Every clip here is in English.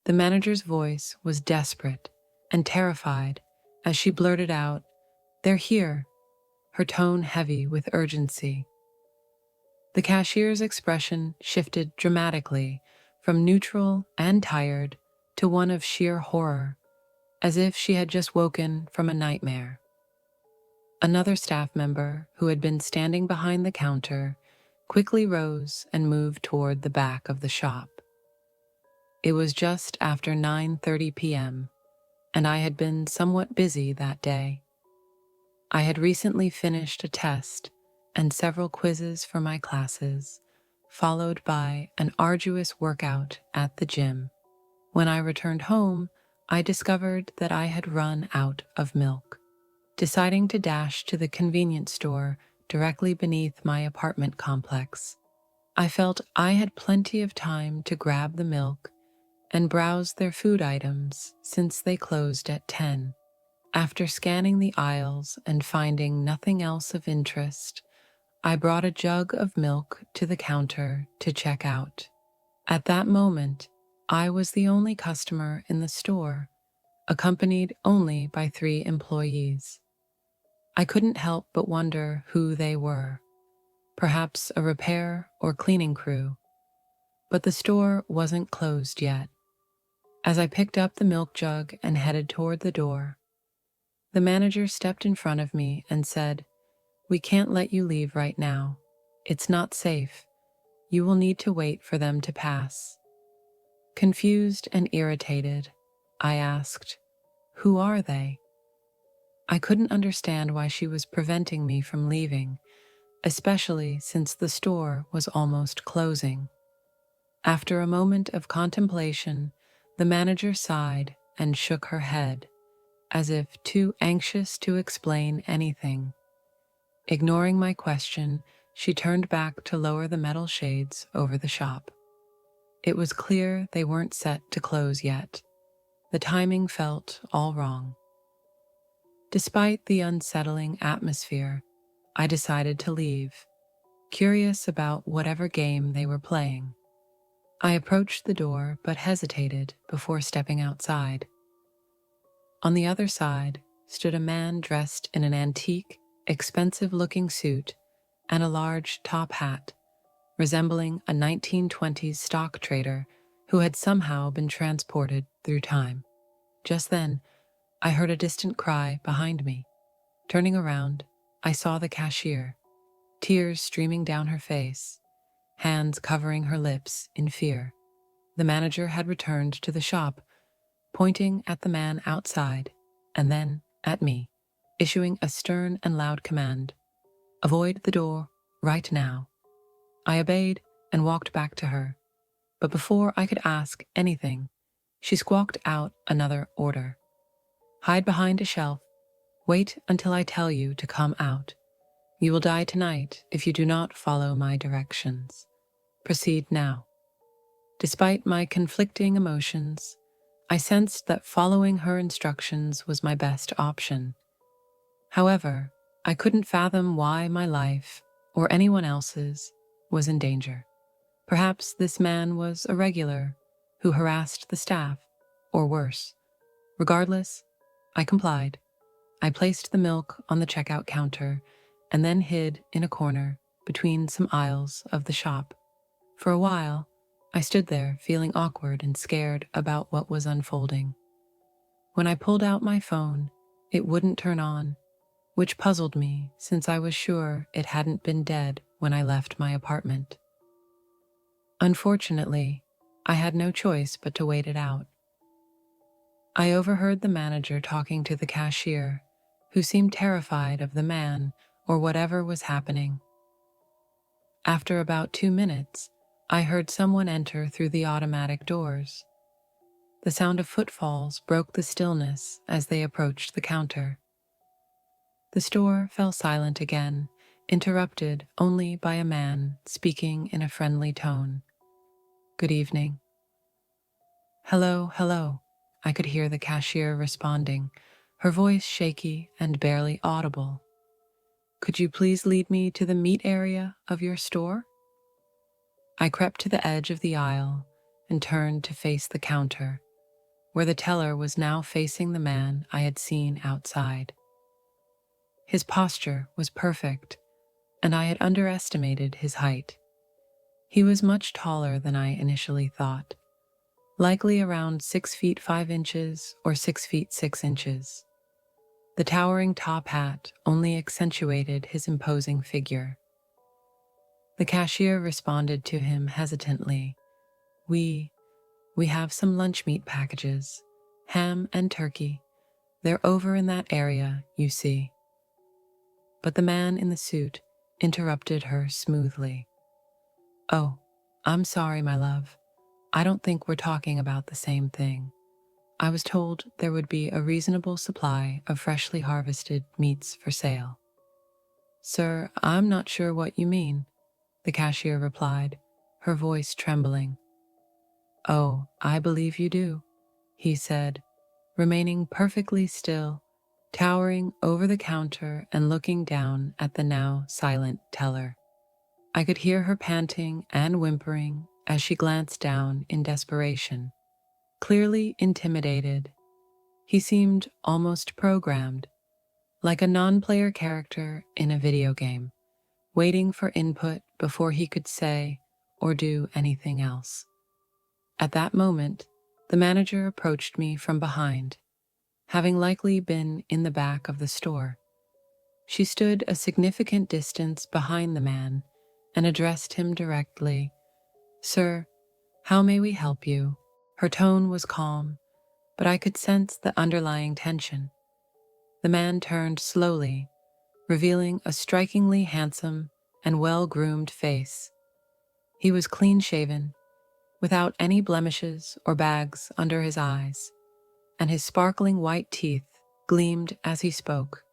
The manager's voice was desperate and terrified as she blurted out, "They're here," her tone heavy with urgency. The cashier's expression shifted dramatically from neutral and tired to one of sheer horror, as if she had just woken from a nightmare. Another staff member, who had been standing behind the counter, quickly rose and moved toward the back of the shop. It was just after 9:30 p.m., and I had been somewhat busy that day. I had recently finished a test and several quizzes for my classes, followed by an arduous workout at the gym. When I returned home, I discovered that I had run out of milk. Deciding to dash to the convenience store directly beneath my apartment complex, I felt I had plenty of time to grab the milk and browse their food items since they closed at 10. After scanning the aisles and finding nothing else of interest, I brought a jug of milk to the counter to check out. At that moment, I was the only customer in the store, accompanied only by 3 employees. I couldn't help but wonder who they were, perhaps a repair or cleaning crew. But the store wasn't closed yet. As I picked up the milk jug and headed toward the door, the manager stepped in front of me and said, "We can't let you leave right now. It's not safe. You will need to wait for them to pass." Confused and irritated, I asked, "Who are they?" I couldn't understand why she was preventing me from leaving, especially since the store was almost closing. After a moment of contemplation, the manager sighed and shook her head, as if too anxious to explain anything. Ignoring my question, she turned back to lower the metal shades over the shop. It was clear they weren't set to close yet. The timing felt all wrong. Despite the unsettling atmosphere, I decided to leave, curious about whatever game they were playing. I approached the door but hesitated before stepping outside. On the other side stood a man dressed in an antique, expensive-looking suit and a large top hat, resembling a 1920s stock trader who had somehow been transported through time. Just then, I heard a distant cry behind me. Turning around, I saw the cashier, tears streaming down her face, hands covering her lips in fear. The manager had returned to the shop, pointing at the man outside, and then at me, issuing a stern and loud command, "Avoid the door right now." I obeyed and walked back to her, but before I could ask anything, she squawked out another order. "Hide behind a shelf. Wait until I tell you to come out. You will die tonight if you do not follow my directions. Proceed now." Despite my conflicting emotions, I sensed that following her instructions was my best option. However, I couldn't fathom why my life, or anyone else's, was in danger. Perhaps this man was a regular who harassed the staff, or worse. Regardless, I complied. I placed the milk on the checkout counter and then hid in a corner between some aisles of the shop. For a while, I stood there feeling awkward and scared about what was unfolding. When I pulled out my phone, it wouldn't turn on, which puzzled me since I was sure it hadn't been dead when I left my apartment. Unfortunately, I had no choice but to wait it out. I overheard the manager talking to the cashier, who seemed terrified of the man or whatever was happening. After about 2 minutes, I heard someone enter through the automatic doors. The sound of footfalls broke the stillness as they approached the counter. The store fell silent again, interrupted only by a man speaking in a friendly tone. "Good evening." "Hello, hello," I could hear the cashier responding, her voice shaky and barely audible. "Could you please lead me to the meat area of your store?" I crept to the edge of the aisle and turned to face the counter, where the teller was now facing the man I had seen outside. His posture was perfect, and I had underestimated his height. He was much taller than I initially thought, likely around 6 feet 5 inches or 6 feet 6 inches. The towering top hat only accentuated his imposing figure. The cashier responded to him hesitantly. We have some lunch meat packages, ham and turkey. They're over in that area, you see." But the man in the suit interrupted her smoothly. "Oh, I'm sorry, my love. I don't think we're talking about the same thing. I was told there would be a reasonable supply of freshly harvested meats for sale." "Sir, I'm not sure what you mean," the cashier replied, her voice trembling. "Oh, I believe you do," he said, remaining perfectly still, towering over the counter and looking down at the now silent teller. I could hear her panting and whimpering as she glanced down in desperation. Clearly intimidated, he seemed almost programmed, like a non-player character in a video game, waiting for input before he could say or do anything else. At that moment, the manager approached me from behind, having likely been in the back of the store. She stood a significant distance behind the man and addressed him directly. "Sir, how may we help you?" Her tone was calm, but I could sense the underlying tension. The man turned slowly, revealing a strikingly handsome and well-groomed face. He was clean-shaven, without any blemishes or bags under his eyes, and his sparkling white teeth gleamed as he spoke.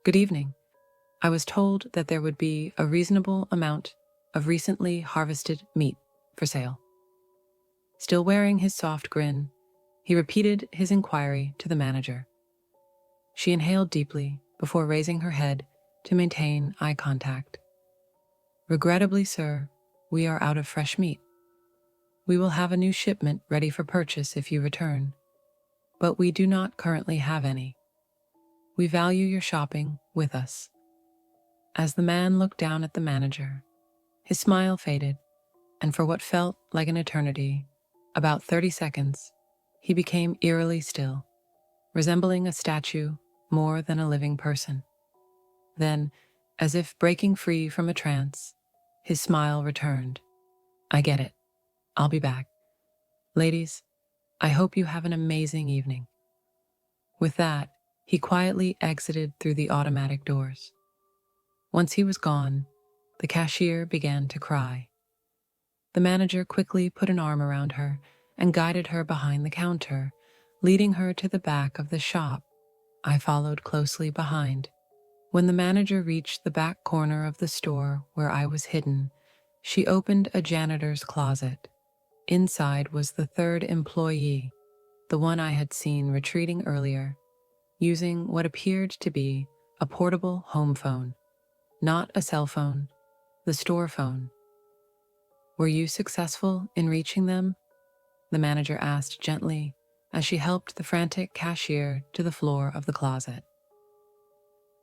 "Good evening. I was told that there would be a reasonable amount of recently harvested meat for sale." Still wearing his soft grin, he repeated his inquiry to the manager. She inhaled deeply before raising her head to maintain eye contact. "Regrettably, sir, we are out of fresh meat. We will have a new shipment ready for purchase if you return, but we do not currently have any. We value your shopping with us." As the man looked down at the manager, his smile faded, and for what felt like an eternity, about 30 seconds, he became eerily still, resembling a statue more than a living person. Then, as if breaking free from a trance, his smile returned. "I get it. I'll be back. Ladies, I hope you have an amazing evening." With that, he quietly exited through the automatic doors. Once he was gone, the cashier began to cry. The manager quickly put an arm around her and guided her behind the counter, leading her to the back of the shop. I followed closely behind. When the manager reached the back corner of the store where I was hidden, she opened a janitor's closet. Inside was the third employee, the one I had seen retreating earlier, using what appeared to be a portable home phone. Not a cell phone, the store phone. "Were you successful in reaching them?" the manager asked gently as she helped the frantic cashier to the floor of the closet.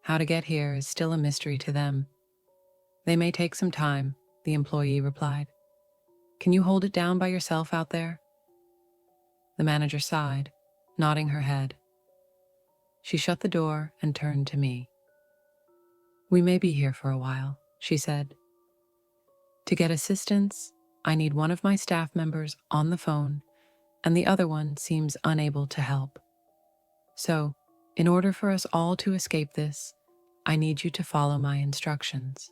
"How to get here is still a mystery to them. They may take some time," the employee replied. "Can you hold it down by yourself out there?" The manager sighed, nodding her head. She shut the door and turned to me. "We may be here for a while," she said. "To get assistance, I need one of my staff members on the phone, and the other one seems unable to help. So, in order for us all to escape this, I need you to follow my instructions.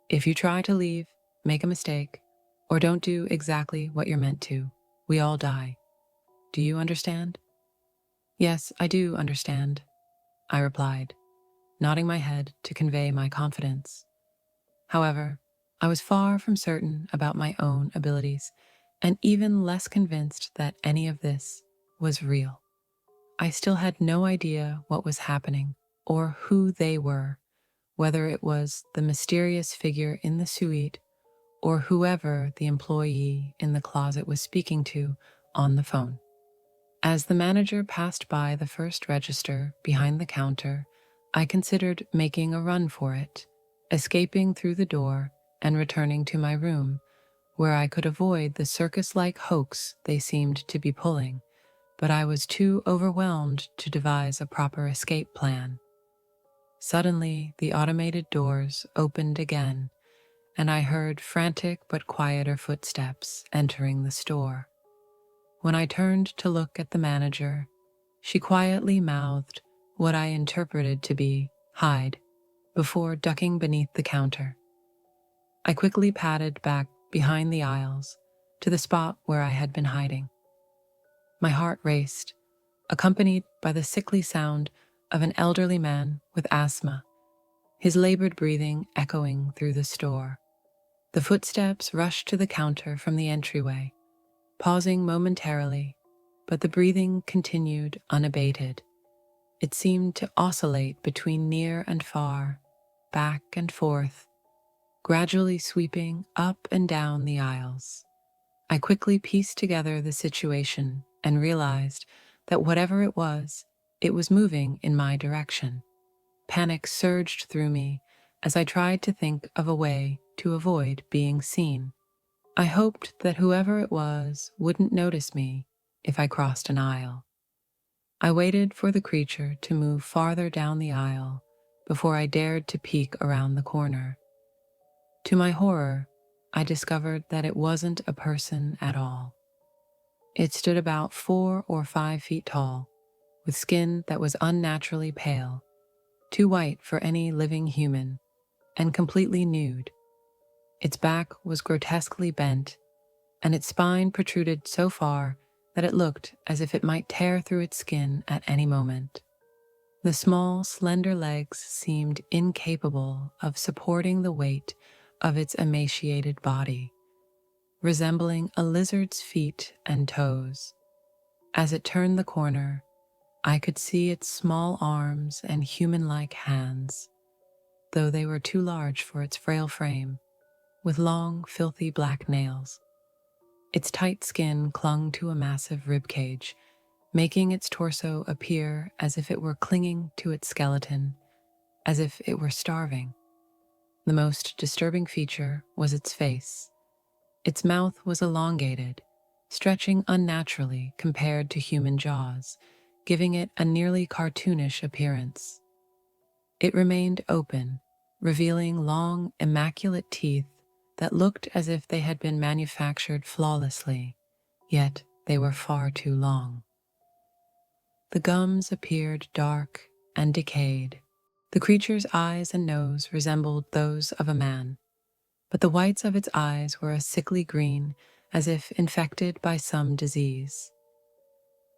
If you try to leave, make a mistake, or don't do exactly what you're meant to, we all die. Do you understand?" "Yes, I do understand," I replied, nodding my head to convey my confidence. However, I was far from certain about my own abilities, and even less convinced that any of this was real. I still had no idea what was happening or who they were, whether it was the mysterious figure in the suite or whoever the employee in the closet was speaking to on the phone. As the manager passed by the first register behind the counter, I considered making a run for it, escaping through the door and returning to my room, where I could avoid the circus-like hoax they seemed to be pulling, but I was too overwhelmed to devise a proper escape plan. Suddenly, the automated doors opened again, and I heard frantic but quieter footsteps entering the store. When I turned to look at the manager, she quietly mouthed what I interpreted to be "hide" before ducking beneath the counter. I quickly padded back behind the aisles to the spot where I had been hiding. My heart raced, accompanied by the sickly sound of an elderly man with asthma, his labored breathing echoing through the store. The footsteps rushed to the counter from the entryway, pausing momentarily, but the breathing continued unabated. It seemed to oscillate between near and far, back and forth, gradually sweeping up and down the aisles. I quickly pieced together the situation and realized that whatever it was moving in my direction. Panic surged through me as I tried to think of a way to avoid being seen. I hoped that whoever it was wouldn't notice me if I crossed an aisle. I waited for the creature to move farther down the aisle before I dared to peek around the corner. To my horror, I discovered that it wasn't a person at all. It stood about 4 or 5 feet tall, with skin that was unnaturally pale, too white for any living human, and completely nude. Its back was grotesquely bent, and its spine protruded so far that it looked as if it might tear through its skin at any moment. The small, slender legs seemed incapable of supporting the weight of its emaciated body, resembling a lizard's feet and toes. As it turned the corner, I could see its small arms and human-like hands, though they were too large for its frail frame, with long, filthy black nails. Its tight skin clung to a massive ribcage, making its torso appear as if it were clinging to its skeleton, as if it were starving. The most disturbing feature was its face. Its mouth was elongated, stretching unnaturally compared to human jaws, giving it a nearly cartoonish appearance. It remained open, revealing long, immaculate teeth that looked as if they had been manufactured flawlessly, yet they were far too long. The gums appeared dark and decayed. The creature's eyes and nose resembled those of a man, but the whites of its eyes were a sickly green, as if infected by some disease.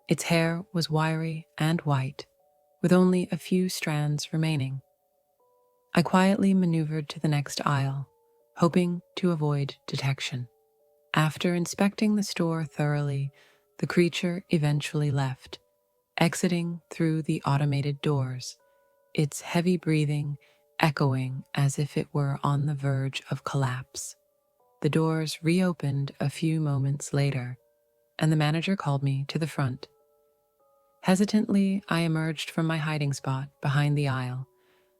Its hair was wiry and white, with only a few strands remaining. I quietly maneuvered to the next aisle, hoping to avoid detection. After inspecting the store thoroughly, the creature eventually left, exiting through the automated doors, its heavy breathing echoing as if it were on the verge of collapse. The doors reopened a few moments later, and the manager called me to the front. Hesitantly, I emerged from my hiding spot behind the aisle,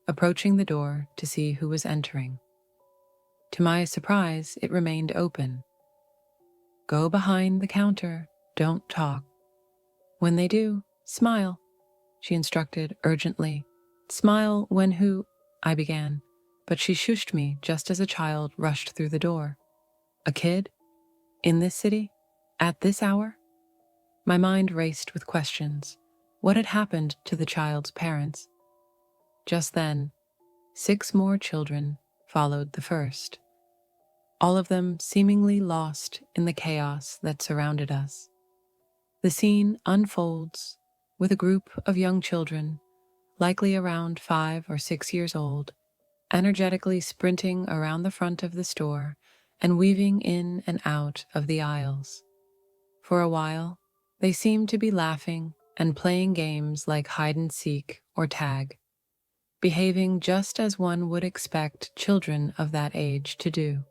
approaching the door to see who was entering. To my surprise, it remained open. "Go behind the counter, don't talk. When they do, smile," she instructed urgently. "Smile when who—" I began, but she shushed me just as a child rushed through the door. A kid? In this city? At this hour? My mind raced with questions. What had happened to the child's parents? Just then, 6 more children followed the first, all of them seemingly lost in the chaos that surrounded us. The scene unfolds with a group of young children, likely around 5 or 6 years old, energetically sprinting around the front of the store and weaving in and out of the aisles. For a while, they seemed to be laughing and playing games like hide-and-seek or tag, behaving just as one would expect children of that age to do.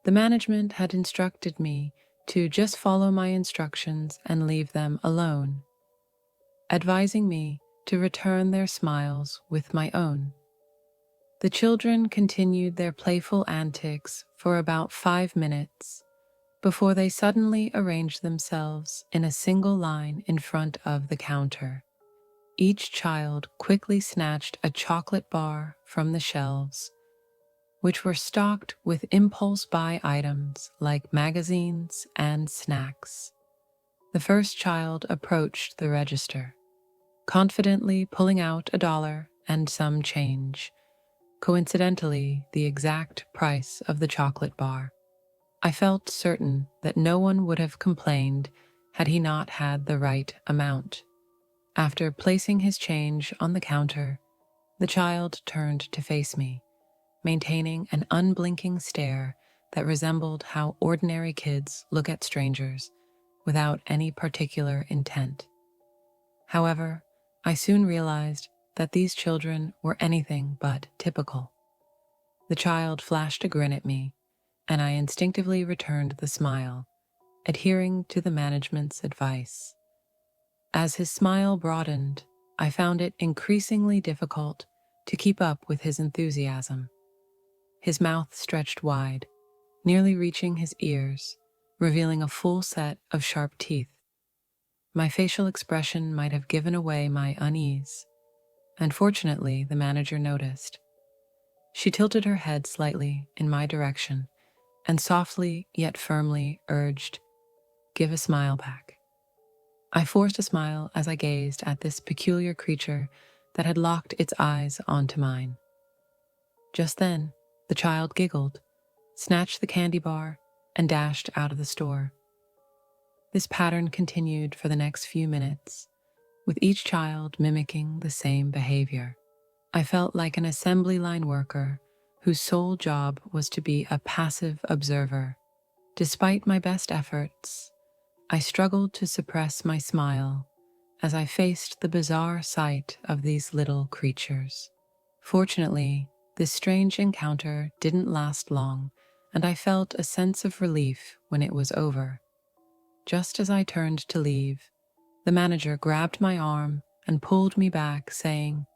The management had instructed me to just follow my instructions and leave them alone, advising me to return their smiles with my own. The children continued their playful antics for about 5 minutes before they suddenly arranged themselves in a single line in front of the counter. Each child quickly snatched a chocolate bar from the shelves, which were stocked with impulse buy items like magazines and snacks. The first child approached the register, confidently pulling out $1 and some change, coincidentally the exact price of the chocolate bar. I felt certain that no one would have complained had he not had the right amount. After placing his change on the counter, the child turned to face me, maintaining an unblinking stare that resembled how ordinary kids look at strangers without any particular intent. However, I soon realized that these children were anything but typical. The child flashed a grin at me, and I instinctively returned the smile, adhering to the management's advice. As his smile broadened, I found it increasingly difficult to keep up with his enthusiasm. His mouth stretched wide, nearly reaching his ears, revealing a full set of sharp teeth. My facial expression might have given away my unease, and fortunately the manager noticed. She tilted her head slightly in my direction and softly yet firmly urged, "Give a smile back." I forced a smile as I gazed at this peculiar creature that had locked its eyes onto mine. Just then, the child giggled, snatched the candy bar, and dashed out of the store. This pattern continued for the next few minutes, with each child mimicking the same behavior. I felt like an assembly line worker whose sole job was to be a passive observer. Despite my best efforts, I struggled to suppress my smile as I faced the bizarre sight of these little creatures. Fortunately, this strange encounter didn't last long, and I felt a sense of relief when it was over. Just as I turned to leave, the manager grabbed my arm and pulled me back, saying,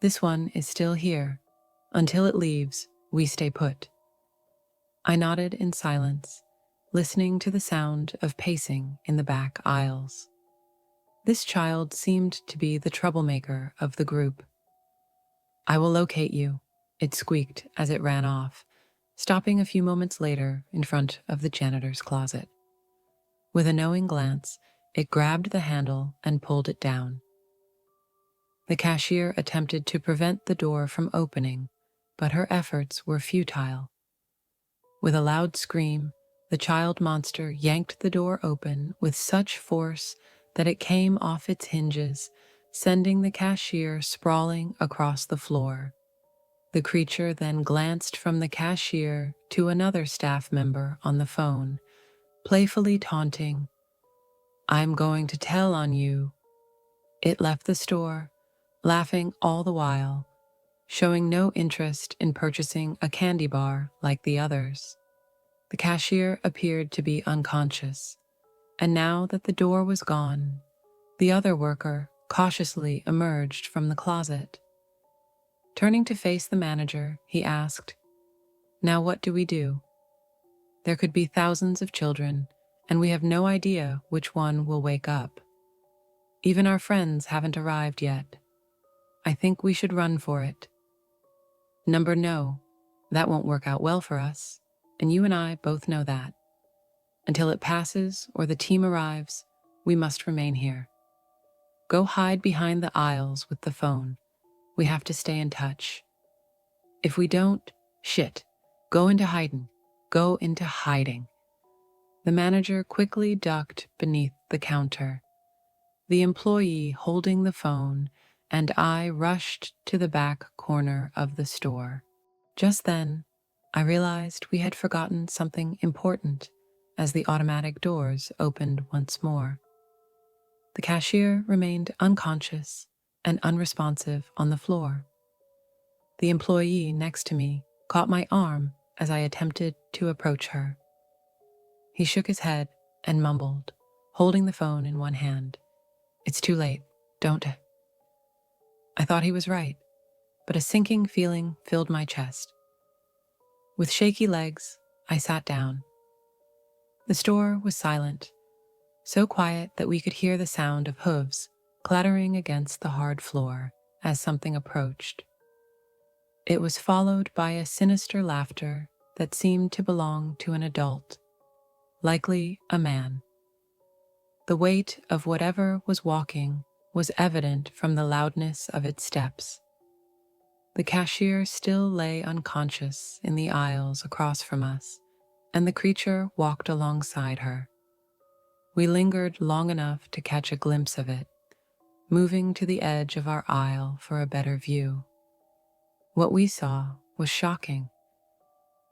"This one is still here. Until it leaves, we stay put." I nodded in silence, listening to the sound of pacing in the back aisles. This child seemed to be the troublemaker of the group. "I will locate you," it squeaked as it ran off, stopping a few moments later in front of the janitor's closet. With a knowing glance, it grabbed the handle and pulled it down. The cashier attempted to prevent the door from opening, but her efforts were futile. With a loud scream, the child monster yanked the door open with such force that it came off its hinges, sending the cashier sprawling across the floor. The creature then glanced from the cashier to another staff member on the phone, playfully taunting, "I'm going to tell on you." It left the store, laughing all the while, showing no interest in purchasing a candy bar like the others. The cashier appeared to be unconscious, and now that the door was gone, the other worker cautiously emerged from the closet. Turning to face the manager, he asked, "Now what do we do? There could be thousands of children, and we have no idea which one will wake up. Even our friends haven't arrived yet. I think we should run for it." "Number no, that won't work out well for us, and you and I both know that. Until it passes or the team arrives, we must remain here. Go hide behind the aisles with the phone. We have to stay in touch. If we don't, shit, go into hiding. Go into hiding." The manager quickly ducked beneath the counter. The employee holding the phone and I rushed to the back corner of the store. Just then, I realized we had forgotten something important as the automatic doors opened once more. The cashier remained unconscious and unresponsive on the floor. The employee next to me caught my arm as I attempted to approach her. He shook his head and mumbled, holding the phone in one hand, "It's too late. Don't." I thought he was right, but a sinking feeling filled my chest. With shaky legs, I sat down. The store was silent, so quiet that we could hear the sound of hooves clattering against the hard floor as something approached. It was followed by a sinister laughter that seemed to belong to an adult, likely a man. The weight of whatever was walking was evident from the loudness of its steps. The cashier still lay unconscious in the aisles across from us, and the creature walked alongside her. We lingered long enough to catch a glimpse of it, moving to the edge of our aisle for a better view. What we saw was shocking.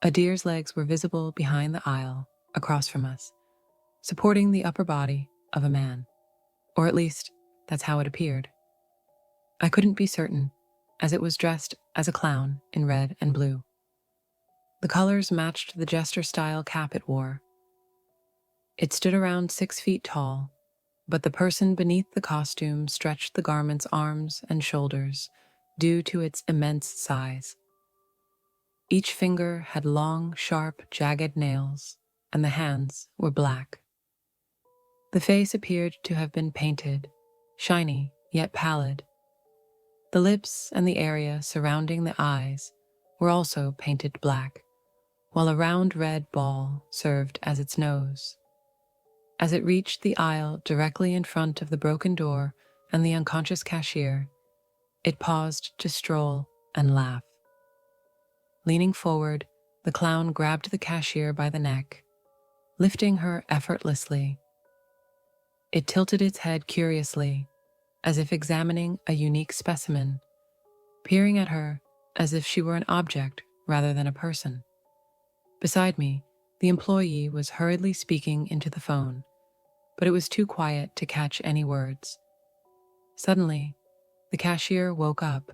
A deer's legs were visible behind the aisle, across from us, supporting the upper body of a man. Or at least, that's how it appeared. I couldn't be certain, as it was dressed as a clown in red and blue. The colors matched the jester-style cap it wore. It stood around 6 feet tall, but the person beneath the costume stretched the garment's arms and shoulders due to its immense size. Each finger had long, sharp, jagged nails, and the hands were black. The face appeared to have been painted, shiny yet pallid. The lips and the area surrounding the eyes were also painted black, while a round red ball served as its nose. As it reached the aisle directly in front of the broken door and the unconscious cashier, it paused to stroll and laugh. Leaning forward, the clown grabbed the cashier by the neck, lifting her effortlessly. It tilted its head curiously, as if examining a unique specimen, peering at her as if she were an object rather than a person. Beside me, the employee was hurriedly speaking into the phone, but it was too quiet to catch any words. Suddenly, the cashier woke up,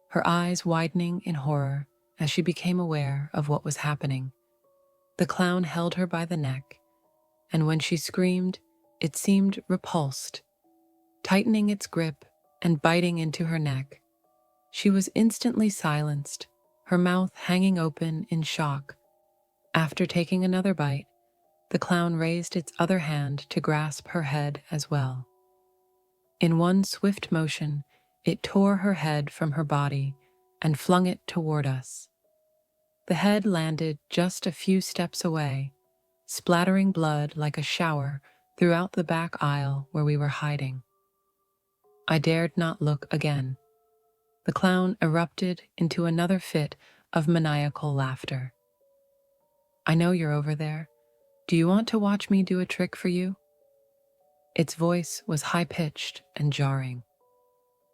her eyes widening in horror as she became aware of what was happening. The clown held her by the neck, and when she screamed, it seemed repulsed, tightening its grip and biting into her neck. She was instantly silenced, her mouth hanging open in shock. After taking another bite, the clown raised its other hand to grasp her head as well. In one swift motion, it tore her head from her body and flung it toward us. The head landed just a few steps away, splattering blood like a shower throughout the back aisle where we were hiding. I dared not look again. The clown erupted into another fit of maniacal laughter. "I know you're over there. Do you want to watch me do a trick for you?" Its voice was high-pitched and jarring.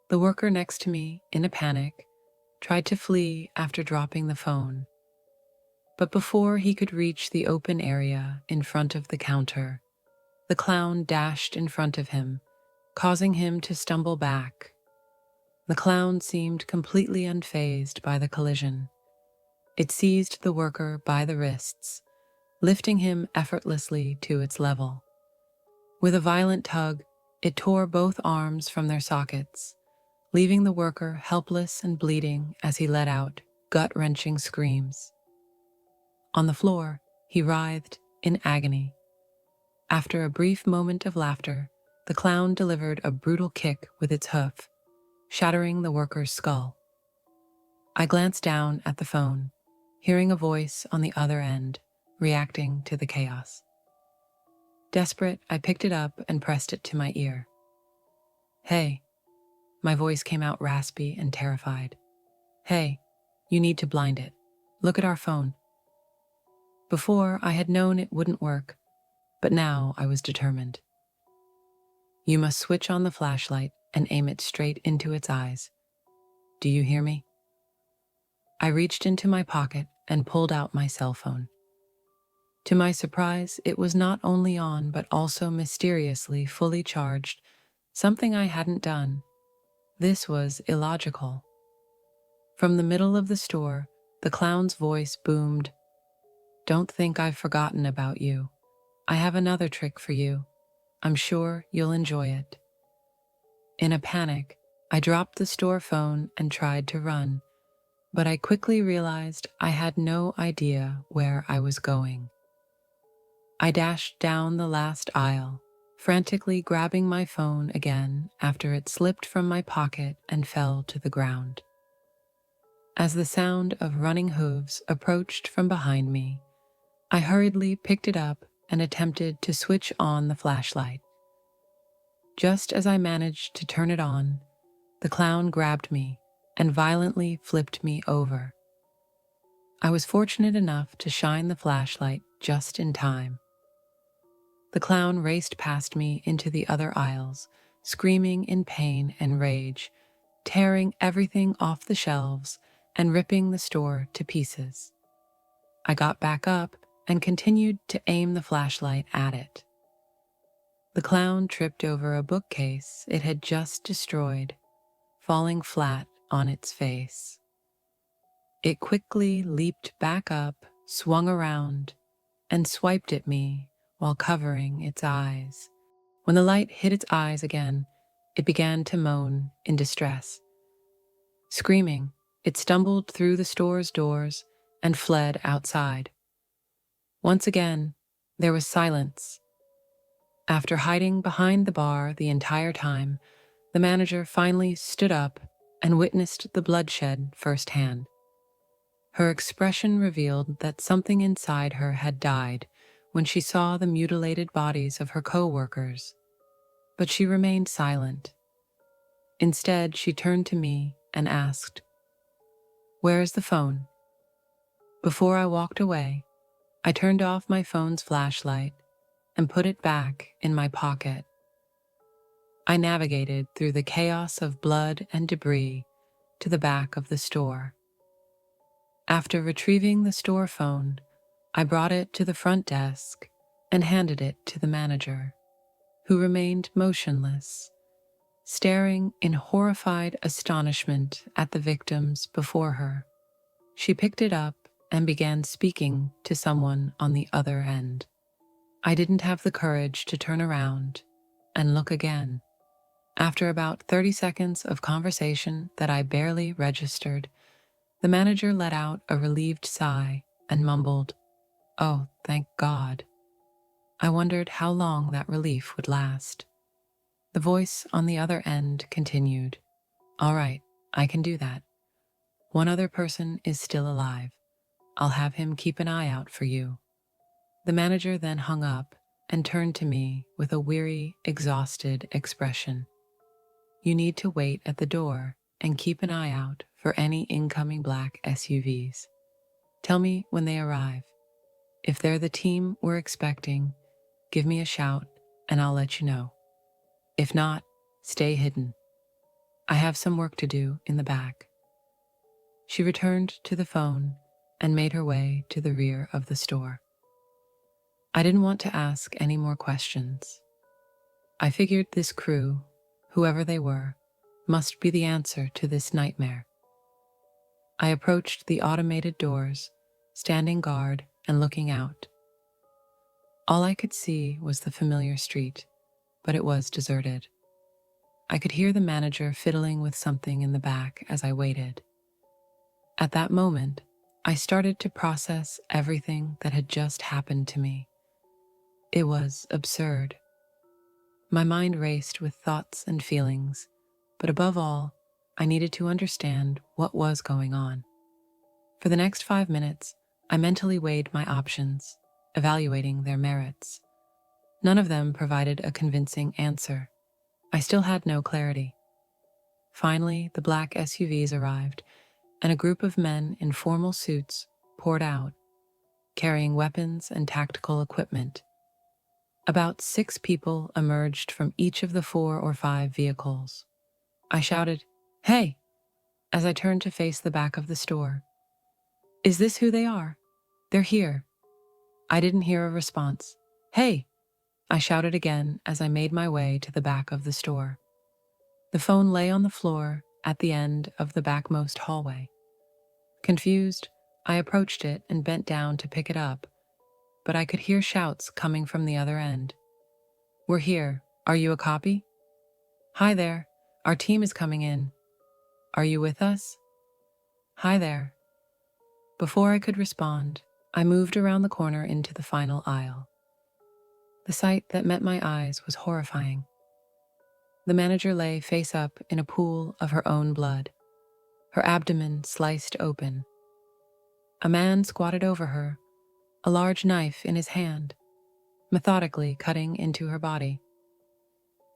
The worker next to me, in a panic, tried to flee after dropping the phone. But before he could reach the open area in front of the counter, the clown dashed in front of him, causing him to stumble back. The clown seemed completely unfazed by the collision. It seized the worker by the wrists, lifting him effortlessly to its level. With a violent tug, it tore both arms from their sockets, leaving the worker helpless and bleeding as he let out gut-wrenching screams. On the floor, he writhed in agony. After a brief moment of laughter, the clown delivered a brutal kick with its hoof, shattering the worker's skull. I glanced down at the phone, hearing a voice on the other end, reacting to the chaos. Desperate, I picked it up and pressed it to my ear. "Hey," my voice came out raspy and terrified. "Hey, you need to blind it. Look at our phone." Before, I had known it wouldn't work, but now I was determined. "You must switch on the flashlight and aim it straight into its eyes. Do you hear me?" I reached into my pocket and pulled out my cell phone. To my surprise, it was not only on but also mysteriously fully charged, something I hadn't done. This was illogical. From the middle of the store, the clown's voice boomed, "Don't think I've forgotten about you. I have another trick for you. I'm sure you'll enjoy it." In a panic, I dropped the store phone and tried to run, but I quickly realized I had no idea where I was going. I dashed down the last aisle, frantically grabbing my phone again after it slipped from my pocket and fell to the ground. As the sound of running hooves approached from behind me, I hurriedly picked it up and attempted to switch on the flashlight. Just as I managed to turn it on, the clown grabbed me and violently flipped me over. I was fortunate enough to shine the flashlight just in time. The clown raced past me into the other aisles, screaming in pain and rage, tearing everything off the shelves and ripping the store to pieces. I got back up and continued to aim the flashlight at it. The clown tripped over a bookcase it had just destroyed, falling flat on its face. It quickly leaped back up, swung around, and swiped at me while covering its eyes. When the light hit its eyes again, it began to moan in distress. Screaming, it stumbled through the store's doors and fled outside. Once again, there was silence. After hiding behind the bar the entire time, the manager finally stood up and witnessed the bloodshed firsthand. Her expression revealed that something inside her had died when she saw the mutilated bodies of her co-workers, but she remained silent. Instead, she turned to me and asked, "Where is the phone?" Before I walked away, I turned off my phone's flashlight and put it back in my pocket. I navigated through the chaos of blood and debris to the back of the store. After retrieving the store phone, I brought it to the front desk and handed it to the manager, who remained motionless, staring in horrified astonishment at the victims before her. She picked it up and began speaking to someone on the other end. I didn't have the courage to turn around and look again. After about 30 seconds of conversation that I barely registered, the manager let out a relieved sigh and mumbled, "Oh, thank God." I wondered how long that relief would last. The voice on the other end continued, "All right, I can do that. One other person is still alive. I'll have him keep an eye out for you." The manager then hung up and turned to me with a weary, exhausted expression. "You need to wait at the door and keep an eye out for any incoming black SUVs. Tell me when they arrive. If they're the team we're expecting, give me a shout and I'll let you know. If not, stay hidden. I have some work to do in the back." She returned to the phone and made her way to the rear of the store. I didn't want to ask any more questions. I figured this crew, whoever they were, must be the answer to this nightmare. I approached the automated doors, standing guard and looking out. All I could see was the familiar street, but it was deserted. I could hear the manager fiddling with something in the back as I waited. At that moment, I started to process everything that had just happened to me. It was absurd. My mind raced with thoughts and feelings, but above all, I needed to understand what was going on. For the next 5 minutes, I mentally weighed my options, evaluating their merits. None of them provided a convincing answer. I still had no clarity. Finally, the black SUVs arrived, and a group of men in formal suits poured out, carrying weapons and tactical equipment. About 6 people emerged from each of the 4 or 5 vehicles. I shouted, "Hey!" as I turned to face the back of the store. "Is this who they are? They're here." I didn't hear a response. "Hey!" I shouted again as I made my way to the back of the store. The phone lay on the floor at the end of the backmost hallway. Confused, I approached it and bent down to pick it up, but I could hear shouts coming from the other end. "We're here. Are you a copy? Hi there. Our team is coming in. Are you with us? Hi there." Before I could respond, I moved around the corner into the final aisle. The sight that met my eyes was horrifying. The manager lay face up in a pool of her own blood, her abdomen sliced open. A man squatted over her, a large knife in his hand, methodically cutting into her body.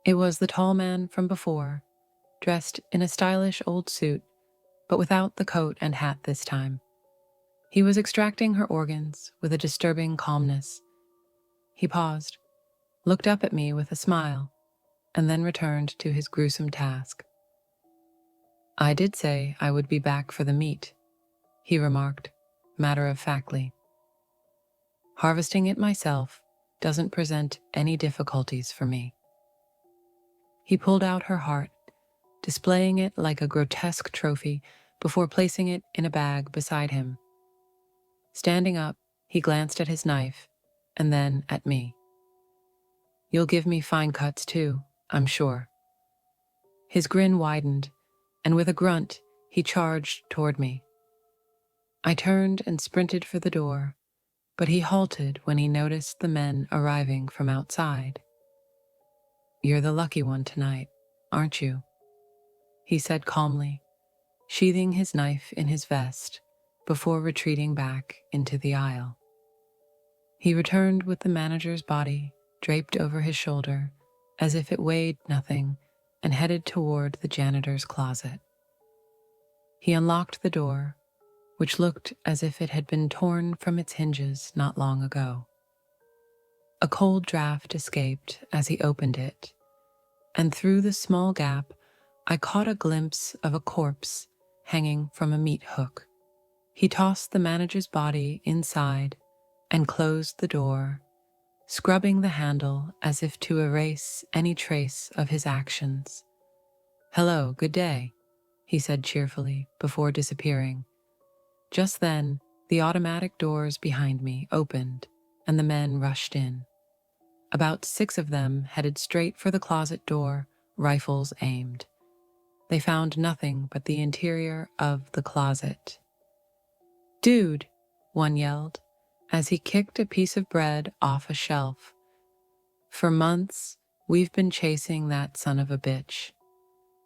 It was the tall man from before, dressed in a stylish old suit, but without the coat and hat this time. He was extracting her organs with a disturbing calmness. He paused, looked up at me with a smile, and then returned to his gruesome task. "I did say I would be back for the meat," he remarked, matter-of-factly. "Harvesting it myself doesn't present any difficulties for me." He pulled out her heart, displaying it like a grotesque trophy before placing it in a bag beside him. Standing up, he glanced at his knife and then at me. "You'll give me fine cuts too, I'm sure." His grin widened, and with a grunt, he charged toward me. I turned and sprinted for the door, but he halted when he noticed the men arriving from outside. "You're the lucky one tonight, aren't you?" he said calmly, sheathing his knife in his vest before retreating back into the aisle. He returned with the manager's body draped over his shoulder as if it weighed nothing and headed toward the janitor's closet. He unlocked the door, which looked as if it had been torn from its hinges not long ago. A cold draft escaped as he opened it, and through the small gap, I caught a glimpse of a corpse hanging from a meat hook. He tossed the manager's body inside and closed the door, scrubbing the handle as if to erase any trace of his actions. "Hello, good day," he said cheerfully before disappearing. Just then, the automatic doors behind me opened and the men rushed in. About 6 of them headed straight for the closet door, rifles aimed. They found nothing but the interior of the closet. "Dude," one yelled, as he kicked a piece of bread off a shelf. "For months, we've been chasing that son of a bitch.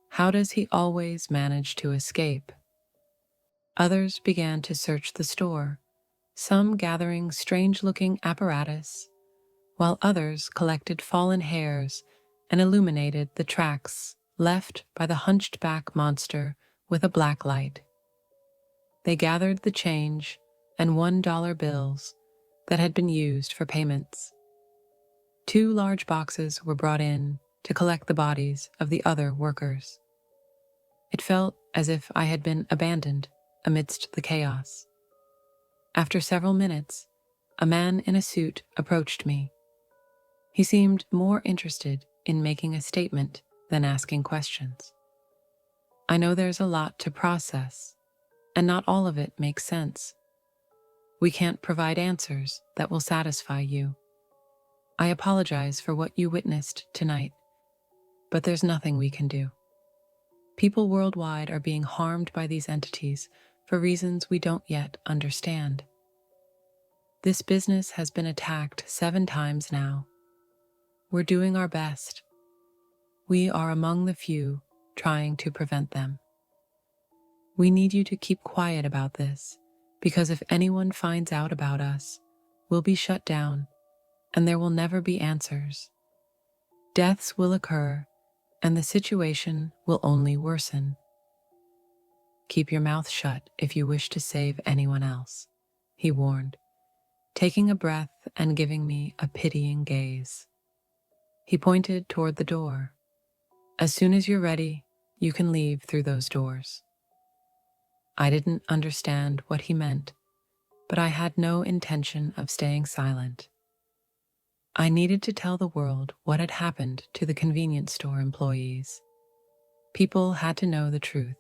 How does he always manage to escape?" Others began to search the store, some gathering strange-looking apparatus, while others collected fallen hairs and illuminated the tracks left by the hunched-back monster with a black light. They gathered the change and $1 bills that had been used for payments. 2 large boxes were brought in to collect the bodies of the other workers. It felt as if I had been abandoned amidst the chaos. After several minutes, a man in a suit approached me. He seemed more interested in making a statement than asking questions. "I know there's a lot to process, and not all of it makes sense. We can't provide answers that will satisfy you. I apologize for what you witnessed tonight, but there's nothing we can do. People worldwide are being harmed by these entities for reasons we don't yet understand. This business has been attacked 7 times now. We're doing our best. We are among the few trying to prevent them. We need you to keep quiet about this, because if anyone finds out about us, we'll be shut down, and there will never be answers. Deaths will occur, and the situation will only worsen. Keep your mouth shut if you wish to save anyone else," he warned, taking a breath and giving me a pitying gaze. He pointed toward the door. "As soon as you're ready, you can leave through those doors." I didn't understand what he meant, but I had no intention of staying silent. I needed to tell the world what had happened to the convenience store employees. People had to know the truth.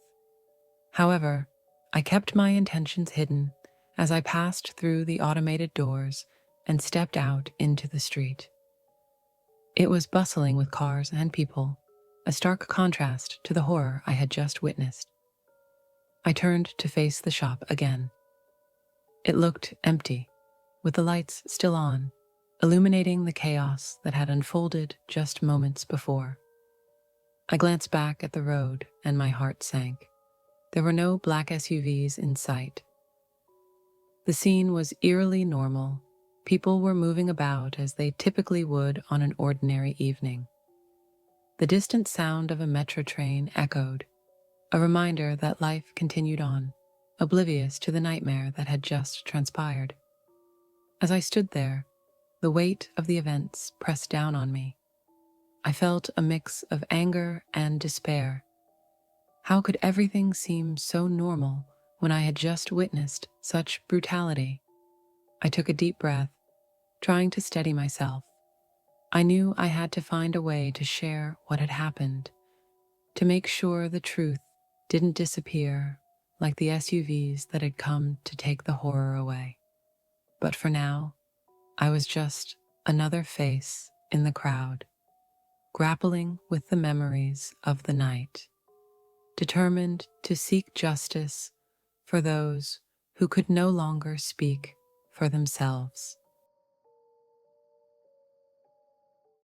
However, I kept my intentions hidden as I passed through the automated doors and stepped out into the street. It was bustling with cars and people, a stark contrast to the horror I had just witnessed. I turned to face the shop again. It looked empty, with the lights still on, illuminating the chaos that had unfolded just moments before. I glanced back at the road and my heart sank. There were no black SUVs in sight. The scene was eerily normal. People were moving about as they typically would on an ordinary evening. The distant sound of a metro train echoed, a reminder that life continued on, oblivious to the nightmare that had just transpired. As I stood there, the weight of the events pressed down on me. I felt a mix of anger and despair. How could everything seem so normal when I had just witnessed such brutality? I took a deep breath, trying to steady myself. I knew I had to find a way to share what had happened, to make sure the truth didn't disappear like the SUVs that had come to take the horror away. But for now, I was just another face in the crowd, grappling with the memories of the night, determined to seek justice for those who could no longer speak for themselves.